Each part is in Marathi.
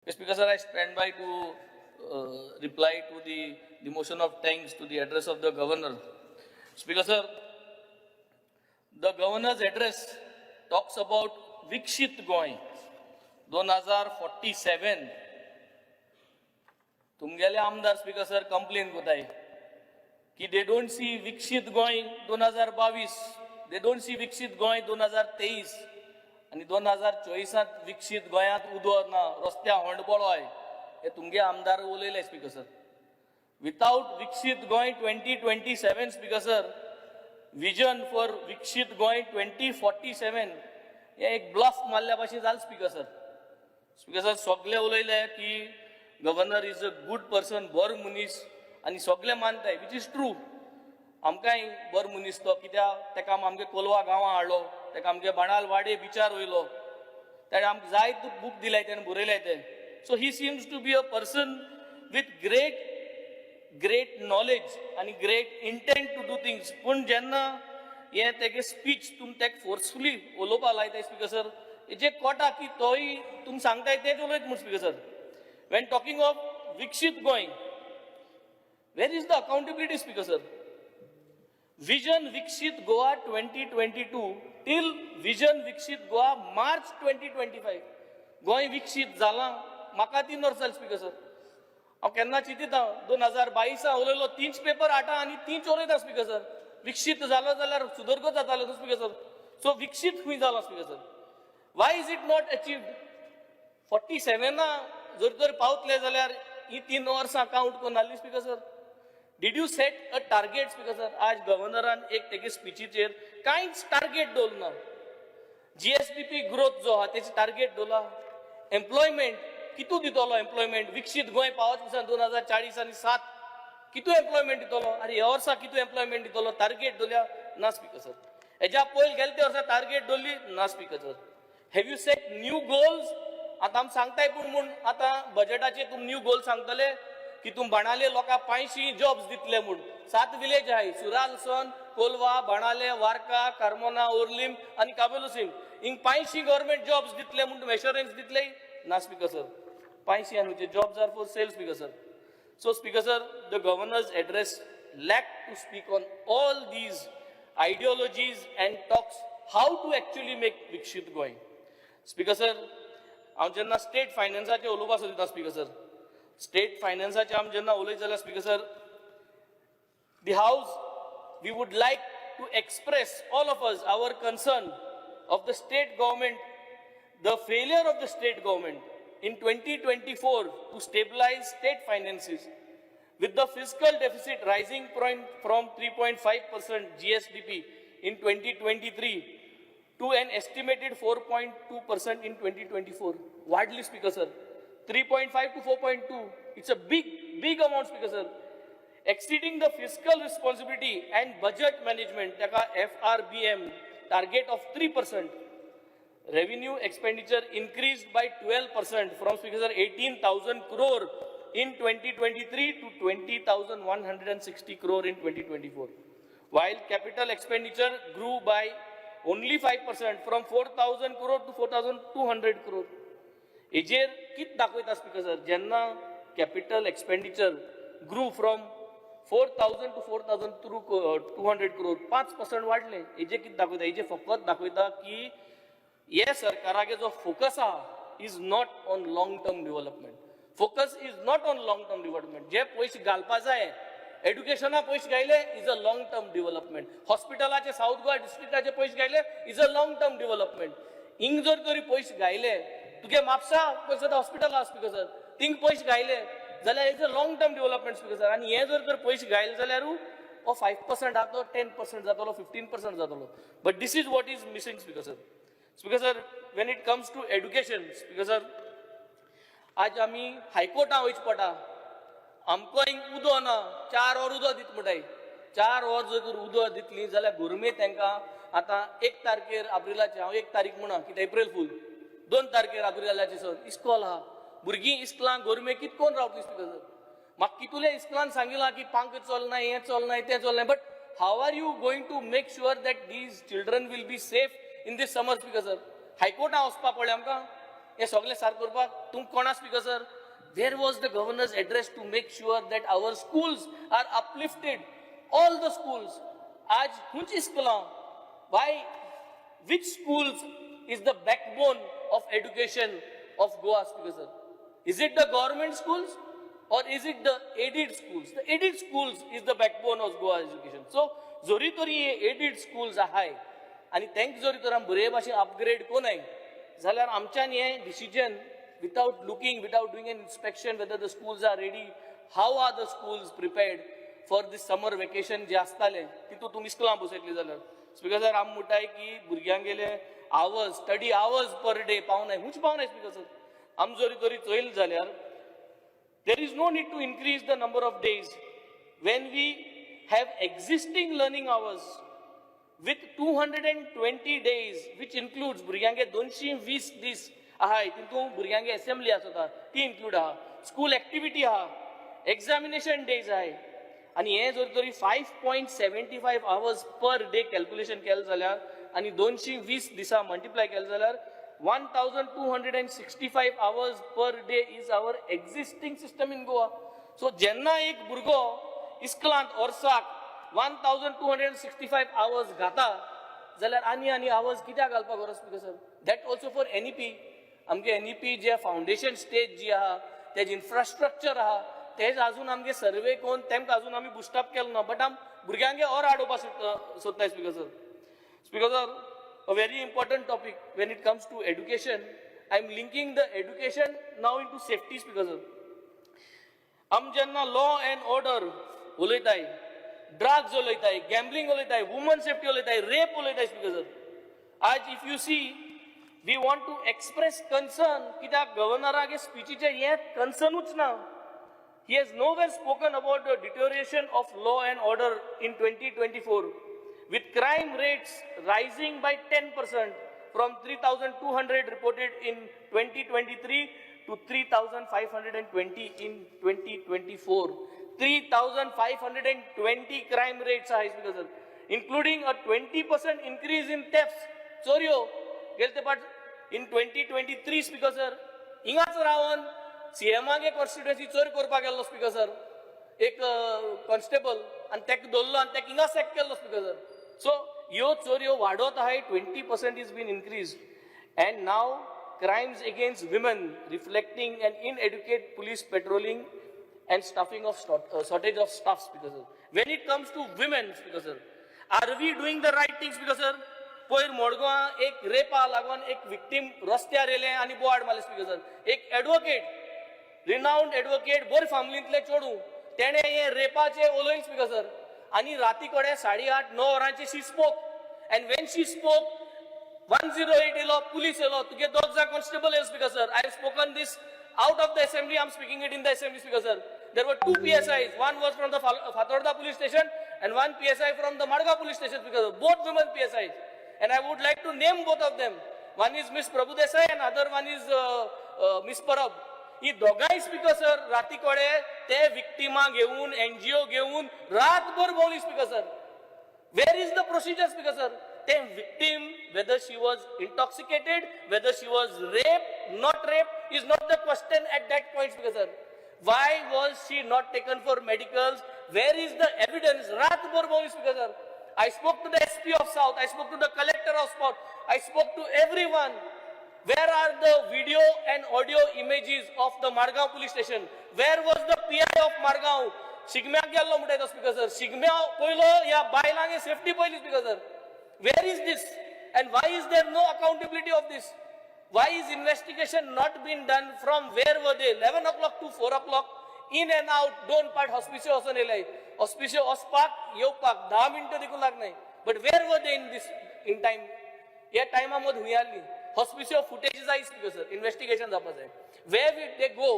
Speaker sir, I stand by to reply to the motion of thanks to the address of the governor. Speaker sir, the governor's address talks about Vikshit Goy 2047. तुमगेले आमदार स्पीकर सर कंप्लेन कोताय की दे डोंट सी विकसित गोंय 2022, दे डोंट सी विकसित गोंय 2023 आणि 2024 विकसित गोंयांत उदक ना, रस्त्या होंडपळोय हे तुमगे आमदार उलयले स्पीकर सर. विथाउट विकसित Goa 2027 speaker sir, vision for विकसित गोंय 2047 हे एक ब्लफ मारल्या भाशेन जाल स्पीकर सर. स्पीकर सर सगळे उलयले की governor is a good person, बरो मनीस, आणि सगळे मानताय विच इज ट्रू. आमकांय बरो मनीस तो, कित्याक तेका आमगे कोलवा गांवां हाडलो, तेका आमगे बाणाल वाडे बिचार वयलो, ताणें आमकां जायत बूक दिलाय, ताणें बरयलाय ते. So he seems to be a person with great knowledge आणि great intent to do things. पूण जेन्ना हे तेगे स्पीच तुम तेका फोर्सफुली उलोवपा लायताय स्पीकर सर, जे कोटा की तोय तुम सांगताय तेच उलयत म्हूण speaker sir. When talking of Vikshit Goy, where is the accountability, Speaker sir? Vision Vikshit Goa 2022 till Vision Vikshit Goa March 2025. Goa विकसीत जाला म्हाका 3 वर्सां जाली स्पीकर सर. हांव केन्ना चिंतिता 2022 उलयलो, 3 पेपर हाडटा आनी 3 उलयता स्पीकर सर. विकसीत जालो जाल्यार सुदरगत जातालो न्हू स्पीकर सर. सो विकसीत खंय जाला speaker sir? Y is it not achieved? 47 जर तर पावतले जाल्यार ही 3 वर्सां काउंट करून नासली speaker sir. Did you set a target speaker sir? आज गव्हर्नरान एक तेगे स्पीचीचेर कांयच टार्गेट दवरना. जीएसडीपी ग्रोथ जो आहा तेचे टार्गेट दवरला. एम्प्लॉयमेंट कितू दितलो? एम्प्लॉयमेंट विकसीत गोंय पावच दिसान 2040 आनी 7 कितू एम्प्लॉयमेंट दितलो? आनी ह्या वर्सा कितू एम्प्लॉयमेंट दितलो? टार्गेट दवरल्या ना स्पीकर सर. हेज्या पयलीं गेले ते वर्सा टार्गेट दवरली ना speaker sir. Have you set new goals? आता आम सांगताय पूण आता बजेटाचे तुम न्यू गोल सांगतले की तुम बाणाले लोकांक 500 जॉब्स दितले म्हूण. 7 विलेज आहाय, सुरालसन, कोलवा, बाणाले, वार्का, कार्मोना, ओर्लिम आनी काबेलुसीम. हिंग 500 गव्हर्नमेंट जॉब्स दितले म्हूण एश्योरन्स दितले ना स्पीकर सर. 500 आनी jobs are for sale speaker sir. So speaker sir, the governor's address lacked to speak on all these ideologies and talks how to actually make Vikshit Goy. Speaker sir, हांव जेन्ना स्टेट फायनान्साचे उलोवपाक सोदिता स्पीकर सर, स्टेट फायनान्साचे आमी जेन्ना उलयत जाल्यार speaker sir, the house we would like to express all of us our concern of the state government, the failure of the state government in 2024 to stabilize state finances, with the fiscal deficit rising from 3.5% GSDP in 2023 to an estimated 4.2% in 2024. Widely, Speaker sir, 3.5 to 4.2. It's a big amount, Speaker sir. Exceeding the fiscal responsibility and budget management, FRBM target of 3%. Revenue expenditure increased by 12% from Speaker sir 18,000 crore in 2023 to 20,160 crore in 2024. While capital expenditure grew by only 5% from 4,000 crore to 4,200 crore. हेजेर कित दाखवता स्पीकर सर? जेन्ना capital expenditure grew from 4,000 to 4,200 crore 5% वाढले. हेजे कित दाखवता? हेजे फकत दाखवता की हे सरकारागे जो फोकस आहा is not on long term development. Focus is not on long term development. जे पयशे घालपा जाय एड्युकेशना पयशे घायले is a long term development. हॉस्पिटलाचे साऊथ गोवा डिस्ट्रिक्टाचे पयशे घायले is a long term development. हिंग जर तरी पयशे घायले, तुगे म्हापसा पयसो हॉस्पिटल आहा स्पीकर सर, थिंग पयशे घायले जाल्यार is a long term development speaker sir. आनी हे जर तर पयशे घायले जाल्यार 5% जातलो, 10% जातलो, 15% जातलो. But this is what is missing speaker sir. Speaker sir, when it comes to education, speaker sir, आज आमी हायकोर्टां वयचे पडटा. आमकां हिंग उदो ना, 4 वर उदो दित म्हणटाय. 4 वर जर उदो दितली जाल्यार गोरमेंट तांकां आतां 1 तारखेर एप्रिलाचे, हांव 1 तारीख म्हणा कितें एप्रील फूल, 2 तारखेर एप्रिलाचे सर इस्कॉल आहा. भुरगीं इस्कॉलांक गोरमेंट कित कोण रावतली स्पीकर सर? म्हाका कितुले इस्कॉलान सांगिलां की पांक चलना, हें चलना, तें चलना. But how are you going to make sure that these children will be safe in these summer speaker sir? हायकोर्टां वचपा पडलें आमकां. हे सगळे सार करपाक तुमकां कोणा speaker sir? Where was the governor's address to make sure that our schools are uplifted? All the schools. आज कुछ स्कूलां? Why? Which schools is the backbone of education of Goa, speaker sir? Is it the government schools or is it the aided schools? The aided schools is the backbone of Goa education. So जोरी तरी हे aided schools आहाय आणि त्यांक जोरी तर आम बरे भाशेन अपग्रेड कोनाय जाल्यार आमच्यान हे decision without looking, without doing an inspection whether the schools are ready, how are the schools prepared for this summer vacation जे आसताले तितू तुमी स्कुलां बसयतली जाल्यार स्पीकर सर आम म्हणटाय की भुरग्यांक गेले hours study hours per day पावनाय हुंच पावनाय स्पीकर सर आम जोरी तरी चोयल जाल्यार there is no need to increase the number of days when we have existing learning hours with 220 days which includes भुरग्यांगे 220 दीस आहाय तितू भुरग्यांगे असेंब्ली आसता ती इन्क्लूड आहा स्कूल एक्टिविटी आहा एक्झामिनेशन डेज आहाय आणि हे जर तरी 5.75 hours पर डे कॅल्क्युलेशन केलं जाल्यार आणि 220 दिसा मल्टिप्लाय केलं जाल्यार 1265 hours per day is our existing system in Goa. So जेन्ना एक भुरगो इस्कलांत वर्साक 1265 hours घाता जाल्यार आनी hours कित्याक घालपाक गरज speaker sir? That also for NEP. आमगे NEP जे फाउंडेशन स्टेज जी आहा तेज इन्फ्रास्ट्रक्चर आहा तेज अजून आमगे सर्वे कोन तेमकां अजून आमी बुस्टअप केलो ना बट आम भुरग्यांगे और आडोवपाक सोदताय speaker sir. Speaker sir, a very important topic when it comes to education. I am linking the education now into safety, speaker sir. Am jenna law and order उलयताय, drugs उलयताय, gambling उलयताय, women safety उलयताय, rape उलयताय speaker sir. आज if you see, we want to express concern कित्याक गव्हर्नरागे स्पीचीचे हे concernूच ना. He has nowhere spoken about the deterioration of law and order in 2024. With crime rates rising by 10% from 3,200 reported in 2023 to 3,520 in 2024. 3,520 crime rates are high, including a 20% increase in thefts. Sorry, in 2023, speaker sir, ingaच Ravan CMA constituency चोरी करपाक गेल्लो speaker sir, एक constable and तेक दोल्लो and तेक इंगा सॅक केल्लो speaker sir. So, यो चोरियो वाढत आहे 20% is been increased, and now crimes against women reflecting an inadequate police patrolling and stuffing of shortage of staff, speaker sir. When it comes to women, speaker sir, are we doing the right things, speaker sir? पोयर मोडगांवा एक रेपा लागून एक विक्टीम रस्त्यार येले आणि बोवाड मारले स्पीकर सर. एक एडवोकेट, रिनाउंड एडवोकेट, बोर फॅमिलींतले चोडू तेणे हे रेपाचे उलयन स्पीकर सर आणि राती कडे 8:30-9 वरांचे she spoke and when she spoke 108 येलो पुलिस येलो तुगे दोग जा कॉन्स्टेबल येलो speaker sir. I have spoken this out of the assembly. I am speaking it in the assembly, speaker sir. There were 2 PSIs. One was from the Fatorda police station and 1 PSI from the Marga police station, speaker sir. Both women PSIs, and I would like to name both of them. One is Miss Prabhu Desai and other one is Miss Parab. ही दोगांय स्पीकर सर राती कडे ते विक्टिमा घेऊन NGO घेऊन रातभर भोवली speaker sir. Where is the procedure, speaker sir? The victim, whether she was intoxicated, whether she was raped, not raped, is not the question at that point, speaker sir. Why was she not taken for medicals? Where is the evidence? Ratbhar boli, speaker sir. I spoke to the SP of South. I spoke to the collector of South. I spoke to everyone. Where are the video and audio images of the Margaon police station? Where was the PI of Margaon? शिगम्याक गेल्लो म्हणटा स्पीकर सर. शिगम्या पयलो या बायलांगे सेफ्टी पयली speaker sir. Where is this? And why is there no accountability of this? Why is investigation not been done from where were they? 11 o'clock to 4 o'clock, in and out, दोन पार्ट हॉस्पिशियो वचून येयले. हॉस्पिशियो वचपाक येवपाक 10 मिनटं देखून लागनाय. But where were they in this in time? या टायमा मद हुंय आसली. हॉस्पिशियो फुटेज जाय स्पीकर सर. इन्व्हेस्टिगेशन जावपा जाय. Where did they go?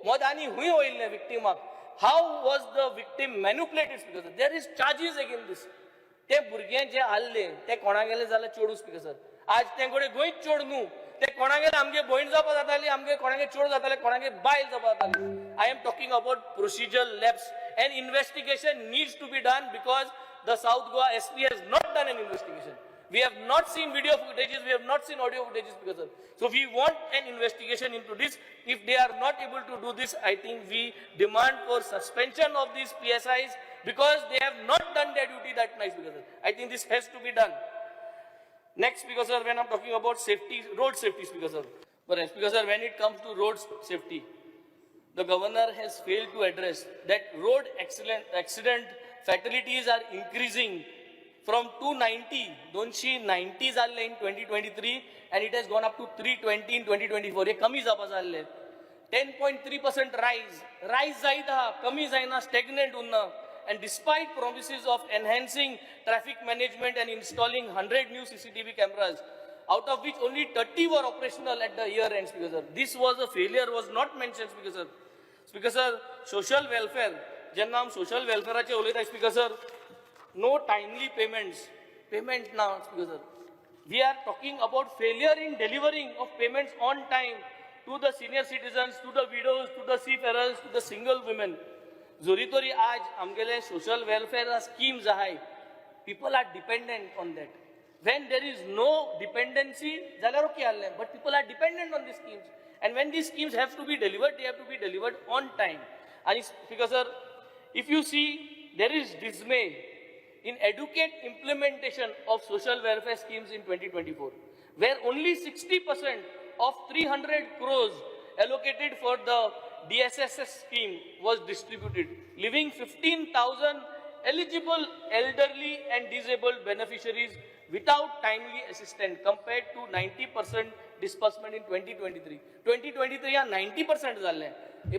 मद आनी हुंय वयल्ले विक्टिमाक. How was the victim manipulated, speaker sir? There is charges against this. ते भुरगे जे हाल्ले ते कोणा गेले जाल्यार चोडू स्पीकर सर. आज ते कोडे गोंयच चोड न्हू. ते कोणा गेले आमगे भयण जावपा जाताली, आमगे कोणागे चोड जाताले, कोणागे बायल जावपा जाताली. I am talking about procedural lapse, and investigation needs to be done because the South Goa SP has not done an investigation. We have not seen video footages, we have not seen audio footages, Speaker sir. So we want an investigation into this. If they are not able to do this, I think we demand for suspension of these PSIs because they have not done their duty that night, Speaker sir. I think this has to be done. Next, Speaker sir, when I'm talking about safety, road safety, Speaker sir. But Speaker sir, when it comes to road safety, the governor has failed to address that road accident fatalities are increasing from 290 in 2023 and it has gone up to 320 in 2024. 10.3% rise zaida, kami zaina, stagnant unna. And despite promises of enhancing traffic management and installing 100 new CCTV cameras, out of which only 30 were operational at the year end, Speaker sir. This was a failure, was not mentioned, Speaker sir. Speaker sir, social welfare, jenna am social welfare ache ulayta, Speaker sir, no timely payment now, Speaker sir. We are talking about failure in delivering of payments on time to the senior citizens, to the widows, to the seafarers, to the single women. Zori tori aaj amgele social welfare schemes ahay. People are dependent on that. When there is no dependency, but people are dependent on these schemes. And when these schemes have to be delivered, they have to be delivered on time. And Speaker sir, if you see, there is dismay in adequate implementation of social welfare schemes in 2024, where only 60% of 300 crores allocated for the DSSS scheme was distributed, leaving 15,000 eligible elderly and disabled beneficiaries without timely assistance compared to 90% disbursement in 2023. 2023 या 90% झाले.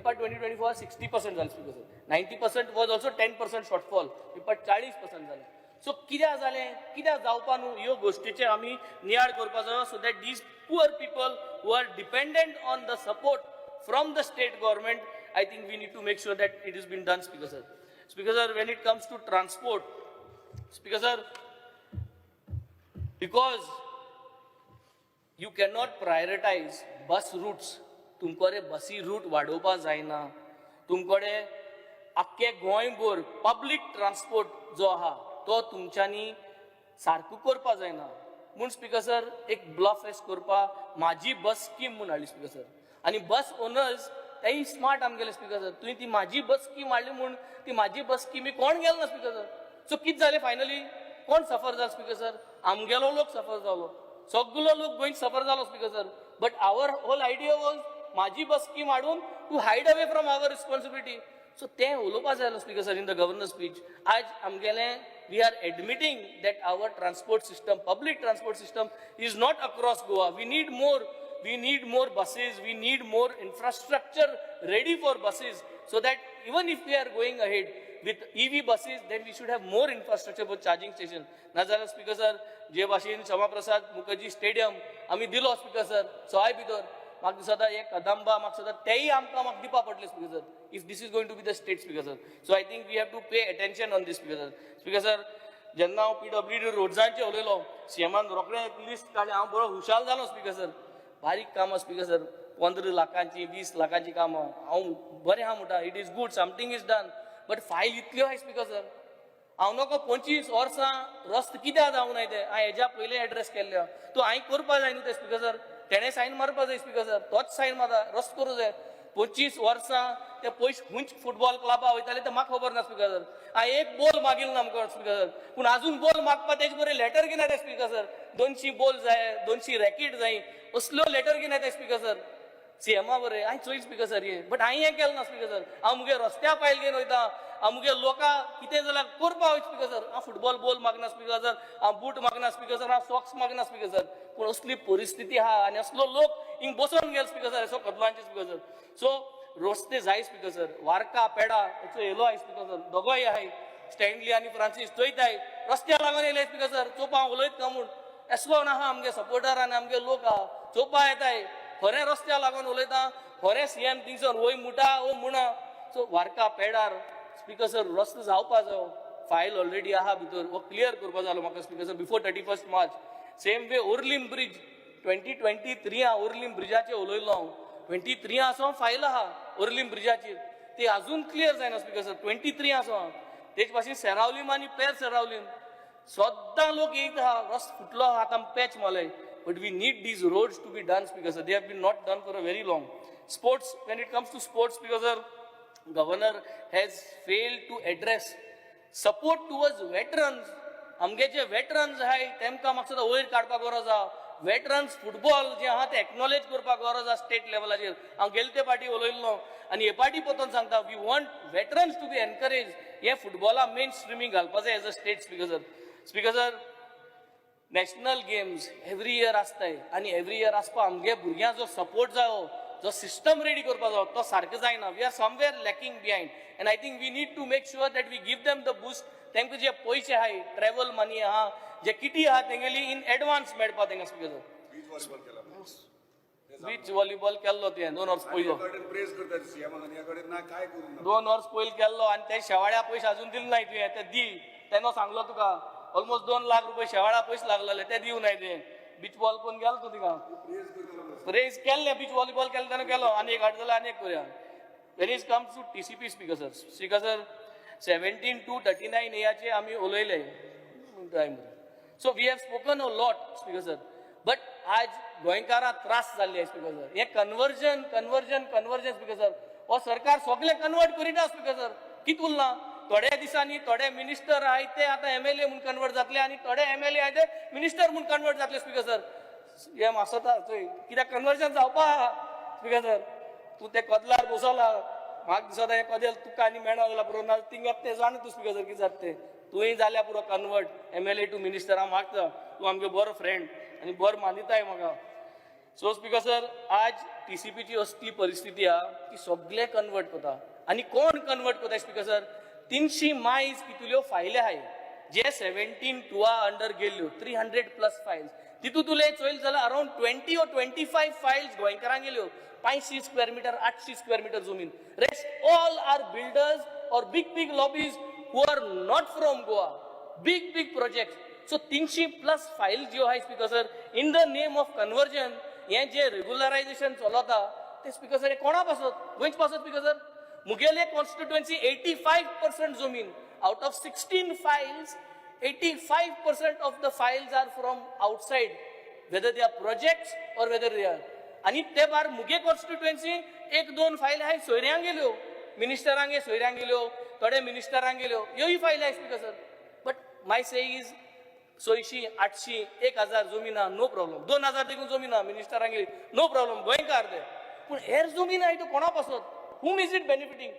But 2024 60% झाले, Speaker sir. 90% was also 10% shortfall. But 40% झाले. So कित्याक झाले, कित्याक जावपा न्हू ह्यो गोष्टीचे आमी नियाळ करपाचो so that these poor people who are dependent on the support from the state government, I think we need to make sure that it has been done, Speaker sir. Speaker sir, when it comes to transport, Speaker sir, because you cannot prioritize bus routes, तुमकोडे बसी रूट वाडोवपा जायना, तुमकोडे आख्खे गोंयभर पब्लीक ट्रान्सपोर्ट जो आहा तो तुमच्यांनी सारको करपा जायना. म्हूण स्पीकर सर एक ब्लॉफ फेस करपा माझी बस स्कीम म्हूण हाडली, स्पीकर सर. आनी बस ओनर्स तेय स्मार्ट आमगेले, स्पीकर सर. तुवें ती माझी बस स्कीम हाडली म्हूण ती माझी बस स्कीमी कोण गेलो ना, स्पीकर सर. सो कितें जालें फायनली, कोण सफर जाला, स्पीकर सर. आमगेलो लोक सफर जालो, सगलो लोक गोंयत सफर जालो, speaker sir. But our whole idea was माझी बस स्कीम हाडून to hide away from our responsibility. So तें उलोवपा जाय आसलें, speaker sir, in the governor speech. आज आमगेले we are admitting that our transport system, public transport system, is not across Goa. We need more buses, we need more infrastructure ready for buses, so that even if we are going ahead with EV buses, then we should have more infrastructure for charging station. Nazara, Speaker sir, je bhashin Shama Prasad Mukherjee Stadium ami dilo, Speaker sir, soy bidor mak sada ek kadamba mak sada tei amka mak dipa padle, Speaker sir, if this is going to be the state, Speaker sir. So I think we have to pay attention on this, Speaker sir. Speaker sir, जेन्ना हांव PWD रोड्सांचे उलयलो, सीएमान रोखडें लिस्ट काडलें, हांव बरो हुशाल जालो, स्पीकर सर. बारीक कामां, स्पीकर सर, 15 लाखांची 20 लाखांची कामां, हांव बरें आहा म्हणटा, it is good, something is done. But file इतल्यो आहाय, स्पीकर सर. हांव नको 25 वर्सां रस्त कित्याक जावनाय ते, हांवें हेज्या पयलीं एड्रेस केल्ले. तूं हांवें करपा जाय न्हू ते, स्पीकर सर. तेणें सायन मारपा जाय, स्पीकर सर. तोच सायन मारता, रस्त करूं जाय. 25 वर्सां ते पयस खुंच फुटबॉल क्लबा वयताले ते म्हाका खबर ना, स्पीकर सर. हांवें एक बॉल मागिल्लो ना आमकां, स्पीकर सर. पूण आजून बॉल मागपा तेजे बरें लेटर घेनात, स्पीकर सर. 200 बॉल जाय, 200 रॅकेट जाय, असल्यो लेटर घेनात, स्पीकर सर. सीएमा बरें हांवें चोयल, स्पीकर सर, हें. बट हांवें हें केलें ना, स्पीकर सर. हांव मुगे रस्त्या पायल घेवन वयता, हांव मुगे लोकां कितें जाल्यार करपा वयता, स्पीकर सर. हांव फुटबॉल बॉल मागना, स्पीकर सर. हांव बूट मागना, स्पीकर सर. हांव सॉक्स मागना, स्पीकर सर. पूण असली परिस्थिती आहा आनी असलो लोक हिंग बसोन गेले, स्पीकर सर, असो कदलांचे, स्पीकर सर. सो रस्ते जाय, स्पीकर सर. वार्का पेडा हेचो येलो आहाय, स्पीकर सर. दोगोय आहाय, स्टँडली आनी फ्रांसीस चोयताय. रस्त्या लागून येयले, स्पीकर सर. चोवपा हांव उलयत काय म्हूण एसलो नाहा. आमगे सपोर्टर आनी आमगे लोक आहा, चोवपा येताय. खरें रस्त्या लागून उलयता, खरें सीएम थिंगसर वय मुटा ओ म्हणा. सो वार्का पेडार, स्पीकर सर, रस्तो जावपा जायो. फायल ऑलरेडी आहा भितर, वो क्लियर करपा जालो म्हाका, speaker sir, before 31 March. Same way Orlim bridge 2023 Orlim ब्रिजाचेर उलयलो हांव. 23 आसो फायल आहा ओर्लीम ब्रिजाचेर, ते अजून क्लियर जायना, स्पीकर सर. 23 आसो तेच भाशेन सेरावलीम आनी पेर सेरावलीम सद्दां लोक येयत आहा रस्तो फुटलो आहा आतां पॅच मारले but we need these roads to be done speaker they have been not done for a very long. Sports when it comes to sports speaker governor has failed to address support towards veterans. आमगे जे वेटरन्स आहाय तेमकां म्हाका सुद्दां वयर काडपाक गरज आहा. वेटरन्स फुटबॉल जे आहा ते एक्नॉलेज करपाक गरज आहा स्टेट लेवलाचेर. हांव गेले ते फाटी उलयल्लो आनी हे फाटी परतून सांगता we want veterans to be encourage. हे फुटबॉला मेन स्ट्रिमींग घालपाक जाय as a state speaker national games every year आसताय आनी एवरी इयर आसपा आमगे भुरग्यांक जो सपोर्ट जायो जो सिस्टम रेडी करपाक जायो तो सारको जायना. We are somewhere lacking behind and I think we need to make sure that we give them the boost. तांकां जे पयशे आहाय ट्रॅव्हल मनी आहा जे किटी आहा तेंगेली इन एडवान्स मेळपा तांकां स्पीकर. बीच व्हॉलीबॉल केल्लो तुवें 2 वर्स पयलो 2 वर्स पयलो केल्लो आनी ते शेवाळ्या पयशे अजून दिले नाय तुवें. ते दी तेन्ना सांगलो तुका ऑलमोस्ट 2 लाख रुपये शेवाळ्या पयशे लागलेले ते दिवं नाय तुवें. बीच बॉल कोण गेलो तूं तिका प्रेज केल्ले बीच व्हॉलीबॉल केल्ले तेन्ना केलो आनी एक हाड जाल्यार आनी एक करूया. When is comes to TCP speaker 17 to 39 एजाचे आमी उलयले. So we have spoken a lot speaker but आज गोंयकारां त्रास जाल्ले स्पीकर. हे कन्वर्जन स्पीकर हो सरकार सगळे कन्वर्ट करिना स्पीकर. कित उरला थोड्या दिसांनी थोडे मिनिस्टर आहाय ते आतां MLA म्हणून कन्वर्ट जातले आनी थोडे MLA आहाय ते मिनिस्टर म्हणून कन्वर्ट जातले स्पीकर. हे मासता कित्याक कन्वर्जन जावपा स्पीकर. तूं ते कदलार बसवला म्हाका दिसता हे कदेल तुका आनी मेळना जाल्यार पुरो ना थिंगात ते जाण तूं स्पीकर कितें जाता ते तुवें जाल्यार पुरो कन्वर्ट MLA टू मिनिस्टर. हांव मागता तूं आमगे बरो फ्रेंड आनी बरो मानिताय म्हाका. सो स्पीकर आज TCPची असली परिस्थिती आहा की सगळे कन्वर्ट करता आनी कोण कन्वर्ट करता स्पीकर 300 मायज कितल्यो फायली आहाय जे 17 टुआ अंडर गेल्ल्यो 300+ फायल्स. तितू तुले चोयल जाल्यार अराउंड 20 or 25 फायल्स गोंयकारांक गेल्यो 500 स्क्वेअर मीटर 800 स्क्वेअर मीटर जमीन. रेस्ट ऑल आर बिल्डर्स और big lobbies who are not from Goa. Big project. So 300+ file ज्यो आहाय speaker in the name of conversion हे जे रेग्युलरायझेशन चलता ते स्पीकर कोणा पासत गोंयच पासत स्पीकर. मुगेले कॉन्स्टिट्युएन्सी 85% जमीन out of 16 files 85% of the files are from outside whether they are projects or whether they are. आनी ते भायर मुगे कॉन्स्टिट्युएन्सी 1-2 फायल आहाय सोयऱ्यांक गेल्यो मिनिस्टरांगे सोयऱ्यांक गेल्यो थोडे मिनिस्टरांक गेल्यो ह्योय फायल आहाय speaker. But my say is 600 800 1000 जमीन आहा नो प्रॉब्लम. 2000 देखून जमीन आहा मिनिस्टरांक गेली नो प्रॉब्लम गोंयकार ते. पूण हेर जमीन आहाय तो कोणा पासत whom is it benefiting?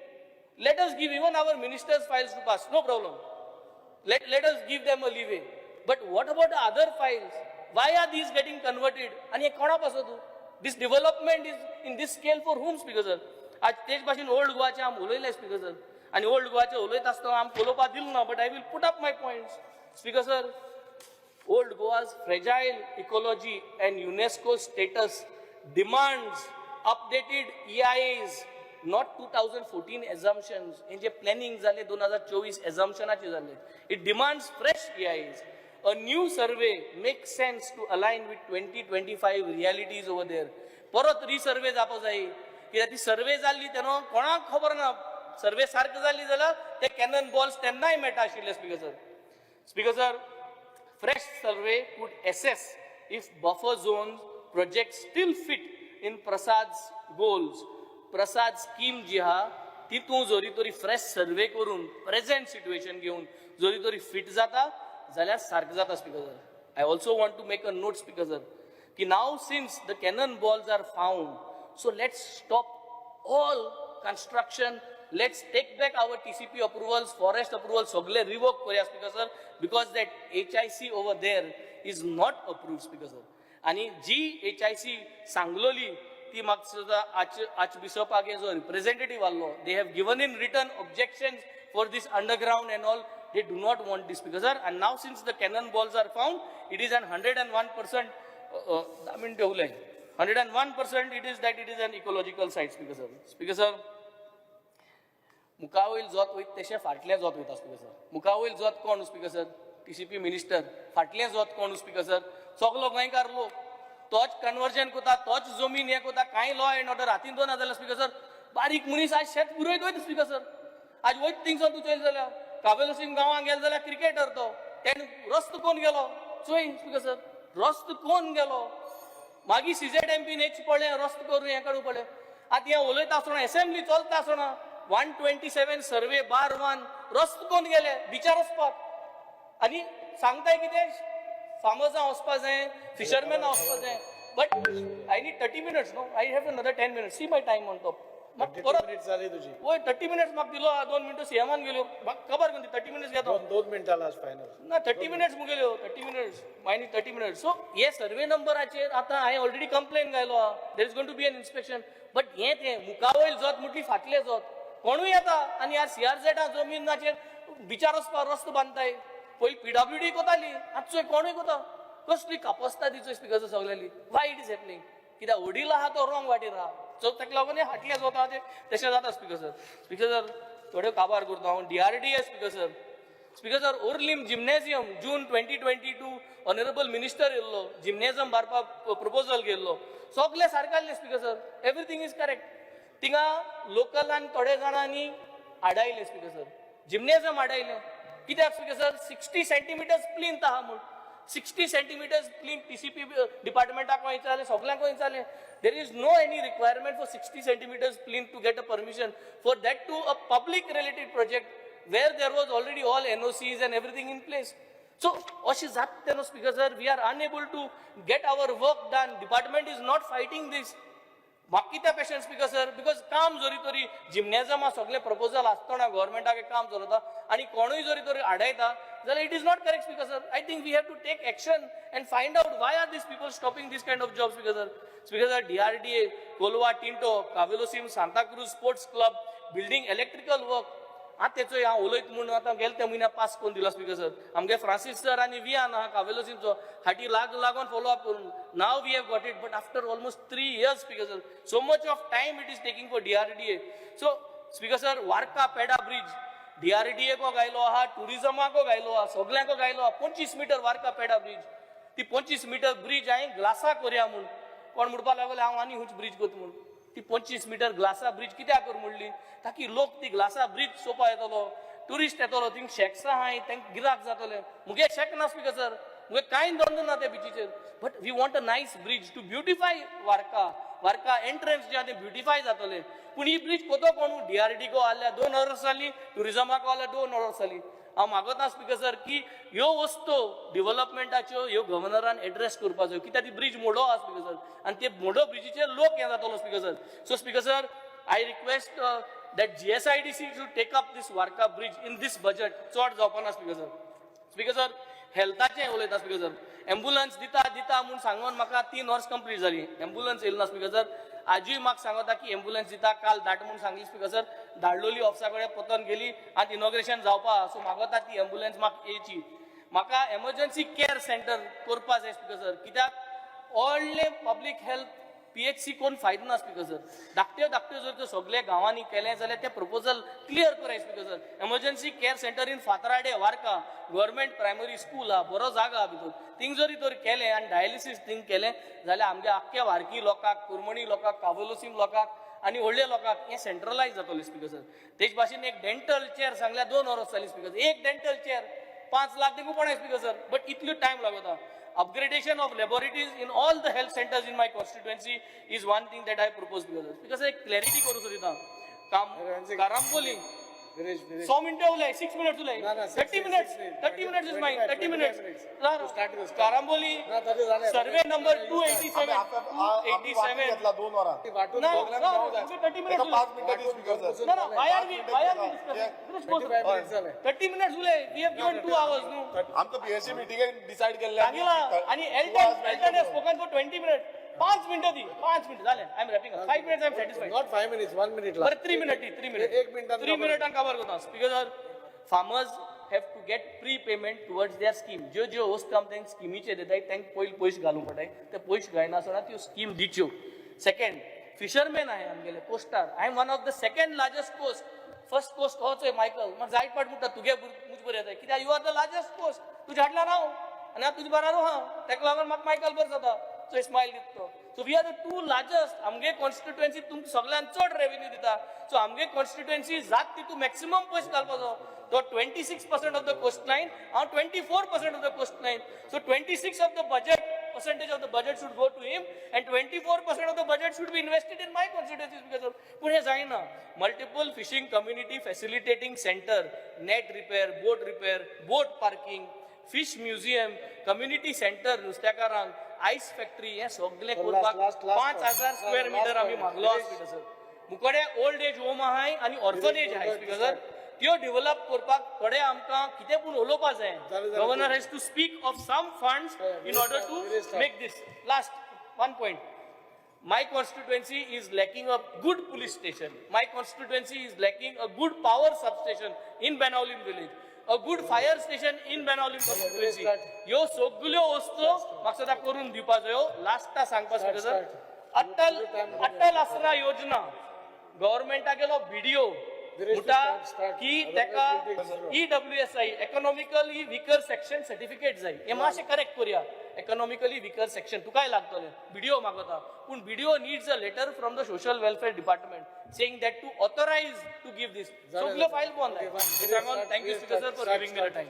Let us give even our ministers files to pass, no problem. Let us give them a leeway. But what about the other files? Why are these getting converted? And ye kona pasatu? This development is in this scale for whom speaker sir? आज तेज भाषेन ओल्ड गोवाचे आम उलयले स्पीकर सर आनी ओल्ड गोवाचे उलयता आसतना आम उलोवपाक दिल ना but I will put up my points. Speaker sir, old Goa's fragile ecology and UNESCO status demands updated EIAs. Not 2014 assumptions. In the planning zale 2024 assumptionaचे झाले. It demands fresh EIAs. A new survey makes sense to align with 2025 realities over there. परत रिसर्वे जावपा जाय. कित्याक ती सर्वे जाल्ली तेन्ना कोणाक खबर ना. सर्वे सारकी जाल्ली जाल्यार ते कॅनन बॉल्स तेन्नाय मेळटा आशिल्ले speaker sir. Speaker sir, fresh survey could assess if buffer zones projects still fit in Prasad's goals. Prasad scheme जी आहा तितू जोरी तरी फ्रेश सर्वे करून प्रेझेंट सिच्युएशन घेऊन जोरी तरी फिट जाता जाल्यार सारकें जाता speaker sir. I also want to make a note speaker sir की now since the cannon balls are found so let's stop all construction. Let's take back our TCP approvals forest approval सगळे रिवोक करूया speaker sir because that HIC over there is not approved speaker sir. आनी जी HIC सांगलोली ती म्हाका सुद्दां आर्च बिशपाक जो रिप्रेझेंटेटिव्ह आसलो they have given in return objections for these underground and all. They do not want this speaker sir, and now since the cannonballs are found, it is an 101%. 101% it is that it is an ecological site speaker sir. Speaker sir, मुखावयल जोत वयता तशें फाटलें जोत वयता स्पीकर सर. मुखावयल जोत कोण स्पीकर सर? TCP minister. फाटलें जोत कोण स्पीकर सर? सगलो गोंयकार लोक. तोच कन्वर्जन करता तोच जमीन हे करता कांय लॉ एंड ऑर्डर हातीन दोन जाल्यार स्पीकर सर बारीक मनीस आज शेत पुरयत वयता स्पीकर सर. आज वयत थिंगसर तूं चोयल जाल्यार काबेलो सिंग गांवांत गेलो जाल्यार क्रिकेटर तो त्याने रस्तो कोण गेलो चोय स्पीकर सर रस्तो कोण गेलो मागीर CZMP नेच पडले रस्तो करून हे काडू पडले आता हे उलयता आसतना असेंब्ली चलता आसतना 127 सर्वे बार 1 रस्तो कोण गेले बिचार वचपाक आणि सांगताय कितें फार्मर्सां वचपाक जाय फिशरमॅनां वचपाक जाय but I need 30 minutes no I have another 10 minutes see my time on top minute झाली तुझी होय 30 minutes म्हाका दिलो 2 मिनटं सीएमान गेल्यो म्हाका खबर कोण 30 minutes घेतो 2 मिनिटां लास्ट फायनल ना 30 minutes मुगेल्यो 30 minutes मायनी 30 minutes सो हे सर्वे नंबराचेर आतां हांवें ऑलरेडी कंप्लेन गायलो there is going to be an inspection but हे ते मुखावयल जोत मुटली फाटले जोत कोणूय येता आनी यार CRZ जमीनाचेर बिचार वचपाक रस्तो बांदताय पयलीं PWD कोताली आतां चोय कोणूय कोता कसली कापस्ता दिचो स्पिकर सगळ्यांनी वाय इट इज हॅपनिंग कित्याक वडील आहा तो रॉंग वाटेर आहा सो ताका लागून हाटले जोता तशें जाता स्पिकर सर थोड्यो काबार करता हांव DRDA speaker sir Orlim gymnasium June 2022 honourable minister येयल्लो जिम्नेजियम बारपाक प्रपोजल गेल्लो सगळे सारकेल्ले speaker sir everything is correct थिंगा लोकलान थोडे जाणांनी आडायले स्पिकर सर जिम्नेजियम आडायले कित्याक स्पिकर सर 60 centimeters प्लिंथ आहा म्हूण 60 centimeters प्लिंथ TCP डिपार्टमेंटाक वयताले सगळ्यांक वयताले there is no any requirement for 60 centimeters plinth to get a permission for that to a public related project where there was already all NOCs and everything in place so अशी जात no speaker sir we are unable to get our work done department is not fighting this म्हाका कित्याक पेशंट स्पिकर सर बिकॉज काम जोरी तरी जिम्नेजियमा सगळे प्रपोजल आसतना गव्हर्मेंटाक काम चलता आणि कोणूय जोरी तरी आडायता जाल्यार it is not correct speaker sir I think we have to take action and find out why are these people stopping this kind of job speaker sir DRDA Colva टिंटो Cavelossim Santa Cruz sports club building electrical work आता तेचो हांव उलयत म्हणून आतां गेले त्या म्हयन्या पास कोन्न दिला स्पिकर सर आमगे फ्रांसीस सर आनी वियान आहा कावेलोसीमचो हाटी लागून फॉलो अप करून now we have got it but after almost 3 years speaker sir so much of time it is taking for DRDA so speaker sir Varca पेडा ब्रिज DRDA को गायलो आहा टुरिजमाको गायलो आहा सगळ्यांको गायलो आहा 25 मीटर वार्का पेडा ब्रिज ती 25 मीटर ब्रिज हांवें ग्लासा करया म्हूण कोण म्हणपा लागले हांव आनी हुंच ब्रिज करता म्हूण ती 25 मीटर ग्लासा ब्रिज कित्याक कर म्हणली ताकी लोक ती ग्लासा ब्रिज चोवपा येतलो टुरिस्ट येतलो थिंग शेक्स आहाय तांकां गिराक जातले मुगे शेक ना स्पिकर सर मुगे कांय धंदो ना त्या बिचीचेर but we want a nice bridge to beautify Varca entrance जे आहा ते ब्युटिफाय जातले पूण ही ब्रिज कोतो कोण DRDA को आल्या 2 hours जाली टुरिजमाको आल्या 2 hours जाली हांव मागता स्पिकर सर की ह्यो वस्तू डेव्हलपमेंटाच्यो ह्यो गव्हर्नरान एड्रेस करपाच्यो कित्याक ती ब्रिज मोडो आहा स्पिकर सर आनी ते मोडो ब्रिजीचेर लोक हे जातलो speaker sir so speaker sir I request that GSIDC should take up this Warka bridge in this budget चड जावपाना स्पिकर सर हेल्थाचें उलयता स्पिकर सर एम्बुलन्स दिता म्हूण सांगून म्हाका 3 hours कंप्लीट जाली एम्बुलन्स येयलो ना स्पिकर सर आजूय म्हाका सांगता की एम्बुलन्स दिता काल धाड म्हूण सांगली स्पिकर सर धाडलोली ऑफिसा कडेन पोतोन गेली आनी इनॉग्रेशन जावपा सो मागता ती एम्बुलन्स म्हाका येवची म्हाका एमर्जन्सी केअर सेंटर करपा जाय स्पिकर सर कित्याक व्हडले पब्लीक हेल्थ PHC कोण फायदो ना स्पिकर सर धाकट्यो जर त्यो सगळे गांवांनी केलें जाल्यार ते प्रपोजल क्लियर कराय speaker sir emergency care centre in Fatrade Varca government primary school हा बरो जागा हा भितर थिंग जरी तर केलें आनी डायलिसीस थिंग केलें जाल्यार आमगे आख्ख्या वार्की लोकांक कुर्मणी लोकांक कावेलोसीम लोकांक आनी व्हडले लोकांक हे सेंट्रलायज जातले स्पिकर सर तेच भाशेन एक डेंटल चेअर सांगल्यार 2 hours जाली स्पिकर सर एक डेंटल चेअर 5 लाख दिवंक पडना स्पिकर सर बट इतलो टायम लागता upgradation of laboratories in all the health centers in my constituency is one thing that I propose because एक clarity करू सोदिता कारांबोली 100 minutes उलय 6 minutes उलय 30 minutes is mine 30 minutes Carambolim survey number 287 घेतला 2 hours वाटून बघला 30 minutes 5 minutes स्पीकर ना why are we discussing 30 minutes उलय we have given 2 hours no आमचं PSC मीटिंग डिसाइड केले आणि Elton has spoken for 20 minutes 5 मिनिटं दी 5 मिनिटं झाले I am wrapping up 5 minutes I am satisfied not 5 minutes 1 minute ला 3 minutes 3 minutes 1 मिनिटान 3 मिनिटान कव्हर करता speaker sir farmers have to get pre-payment towards their scheme जो होस्ट काम तेंक स्किमीचे देताय तेंक पयशे घालूंक पडटाय ते पयशे घायना आसतना त्यो स्कीम दिच्यो सेकंड फिशरमॅन आहे आमगेले पोस्टार I am one of the second largest post first post होच आहे मायकल म्हाका जायत पाट म्हणटा तुगे मुज बरें येता कित्याक you are the largest post तुज्या हाडला राव आनी हांव तुज्या बराबर हा तेका लागून म्हाका मायकल बरें जाता सो स्माइल दिसतो so we are the 2 largest आमगे कॉन्स्टिट्युएन्सी तुमकां सगळ्यांत चड रेव्हेन्यू दिता सो आमगे कॉन्स्टिट्युएन्सी जात तितू मॅक्सिमम पयशे घालपाचो तो 26% of the coastline and 24% of the coastline. So 26 of the percentage of the budget should go to him, and 24% of the budget should be invested in my constituencies because of Pune जाईना. Multiple fishing community facilitating center, net repair, boat parking, fish museum, community center, नुस्त्याकारांक, ice factory हे सगळे करपाक last 5,000 स्क्वेअर मीटर आम्ही मागलो आसता सर. मुकडे ओल्ड एज होम आहाय आणि ऑर्फनेज आहाय स्पीकर सर. त्यो डेव्हलप करपाक थोडे आमकां कितें पूण उलोवपा जाय. Governor has to speak of some funds in order to make this. Last one point. My constituency is lacking a good police station. My constituency is lacking a good power substation in Benaulim village. A good fire station in Benaulim constituency. ह्यो सगळ्यो वस्तू म्हाका सदां करून दिवपा जायो. लास्टा सांगपा स्पीकर सर. अटल आसरा योजना गव्हर्नमेंटा गेलो व्हिडिओ मुटा की तेका EWSI economically weaker section certificate जाय. हे मातशें करेक्ट करूया. इकॉनॉमिकली वीकर सेक्शन तुकाय लागतले. व्हिडिओ मागता पूण video needs a letter from the social welfare department saying that to authorise to give this. सगळ्यो फायल बंद आहे. Thank you speaker sir for giving me the time.